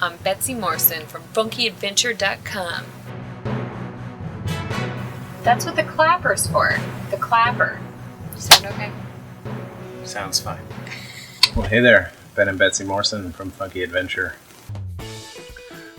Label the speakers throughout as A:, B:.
A: I'm Betsy Morrison from funkyadventure.com. That's what the clapper's for. The clapper. Sound okay?
B: Sounds fine. Well, hey there. Ben and Betsy Morrison from Funky Adventure.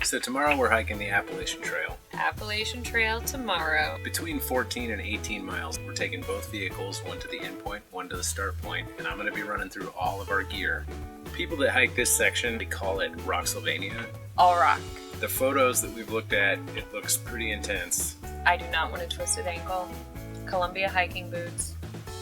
B: So tomorrow we're hiking the Appalachian Trail.
A: Appalachian Trail tomorrow.
B: Between 14 and 18 miles. We're taking both vehicles, one to the end point, one to the start point, and I'm going to be running through all of our gear. People that hike this section, they call it Rocksylvania.
A: All rock.
B: The photos that we've looked at, it looks pretty intense.
A: I do not want a twisted ankle. Columbia hiking boots.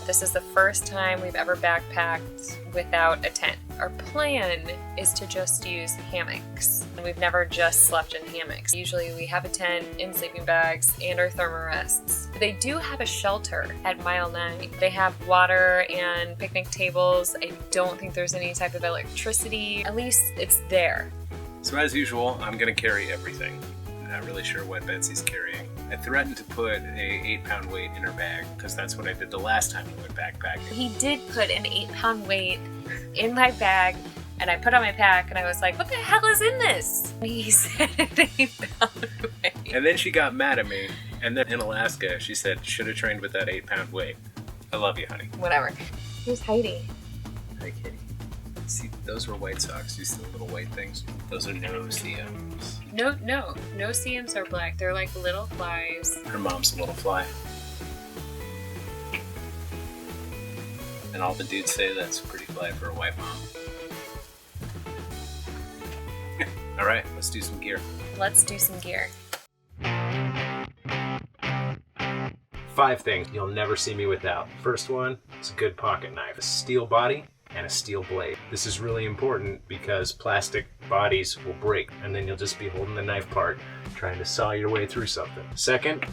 A: This is the first time we've ever backpacked without a tent. Our plan is to just use hammocks. We've never just slept in hammocks. Usually we have a tent and sleeping bags and our THERM-A-RESTs. They do have a shelter at mile 9. They have water and picnic tables. I don't think there's any type of electricity. At least it's there.
B: So as usual, I'm going to carry everything. I'm not really sure what Betsy's carrying. I threatened to put a 8-pound weight in her bag because that's what I did the last time we went backpacking.
A: He did put an 8-pound weight in my bag, and I put on my pack, and I was like, what the hell is in this? And he said an 8-pound weight.
B: And then she got mad at me, and then in Alaska, she said, should have trained with that 8-pound weight. I love you, honey.
A: Whatever. Who's Heidi?
B: Hi, kitty. See, those were white socks. You see the little white things? Those are no-see-ums.
A: No CMs are black. They're like little flies.
B: Her mom's a little fly. And all the dudes say that's pretty fly for a white mom. All right, let's do some gear.
A: Let's do some gear.
B: 5 things you'll never see me without. First one is a good pocket knife, a steel body, and a steel blade. This is really important because plastic bodies will break and then you'll just be holding the knife part trying to saw your way through something. Second,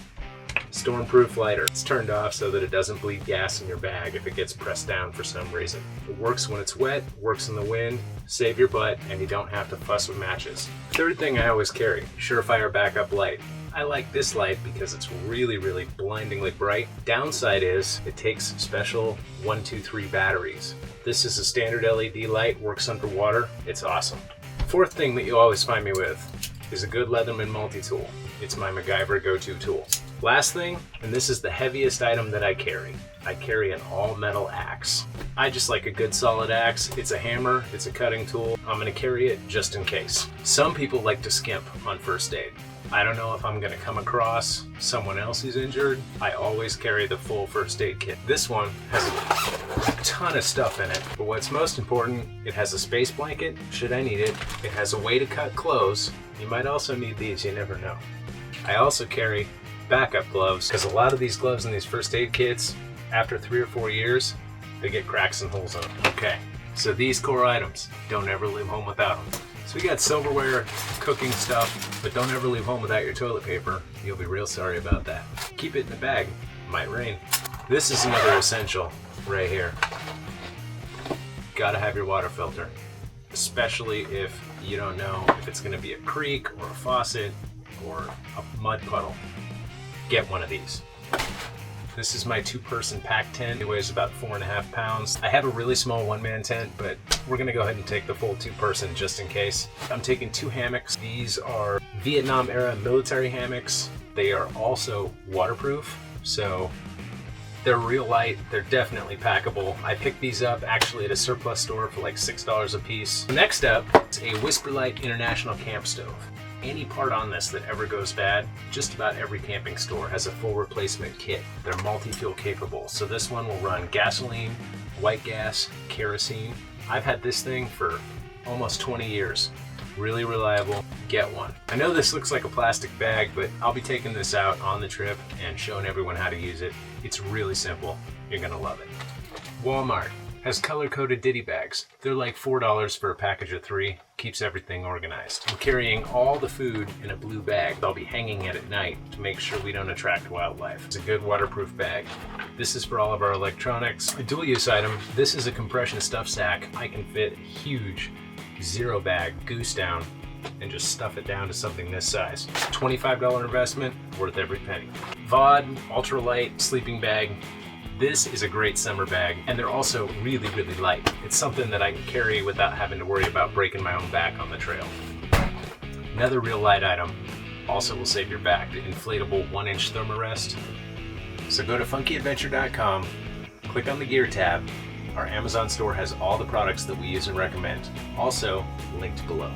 B: stormproof lighter. It's turned off so that it doesn't bleed gas in your bag if it gets pressed down for some reason. It works when it's wet, works in the wind, save your butt, and you don't have to fuss with matches. Third thing I always carry, SUREFIRE backup light. I like this light because it's really, really blindingly bright. Downside is it takes special 123 batteries. This is a standard LED light, works underwater. It's awesome. Fourth thing that you always find me with is a good Leatherman multi-tool. It's my MacGyver go-to tool. Last thing, and this is the heaviest item that I carry an all-metal axe. I just like a good solid axe. It's a hammer, it's a cutting tool. I'm gonna carry it just in case. Some people like to skimp on first aid. I don't know if I'm gonna come across someone else who's injured. I always carry the full first aid kit. This one has a ton of stuff in it, but what's most important, it has a space blanket, should I need it. It has a way to cut clothes. You might also need these, you never know. I also carry backup gloves, because a lot of these gloves in these first aid kits, after 3 or 4 years, they get cracks and holes in them. Okay, so these core items, don't ever leave home without them. So we got silverware, cooking stuff, but don't ever leave home without your toilet paper. You'll be real sorry about that. Keep it in the bag, it might rain. This is another essential right here. Gotta have your water filter, especially if you don't know if it's gonna be a creek or a faucet or a mud puddle. Get one of these. This is my 2-person pack tent. It weighs about 4.5 pounds. I have a really small 1-man tent, but we're gonna go ahead and take the full 2-person just in case. I'm taking 2 hammocks. These are Vietnam era military hammocks. They are also waterproof, so they're real light. They're definitely packable. I picked these up actually at a surplus store for like $6 a piece. Next up is a WHISPERLITE International Camp Stove. Any part on this that ever goes bad, just about every camping store has a full replacement kit. They're multi-fuel capable, so this one will run gasoline, white gas, kerosene. I've had this thing for almost 20 years. Really reliable, get one. I know this looks like a plastic bag, but I'll be taking this out on the trip and showing everyone how to use it. It's really simple, you're gonna love it. Walmart has color-coded Ditty bags. They're like $4 for a package of 3. Keeps everything organized. I'm carrying all the food in a blue bag. I'll be hanging it at night to make sure we don't attract wildlife. It's a good waterproof bag. This is for all of our electronics. A dual-use item, this is a compression stuff sack. I can fit a huge 0-bag goose down and just stuff it down to something this size. $25 investment, worth every penny. VAUDE, ultralight sleeping bag. This is a great summer bag, and they're also really, really light. It's something that I can carry without having to worry about breaking my own back on the trail. Another real light item also will save your back, the inflatable 1-inch THERM-A-REST. So go to funkyadventure.com, click on the gear tab. Our Amazon store has all the products that we use and recommend, also linked below.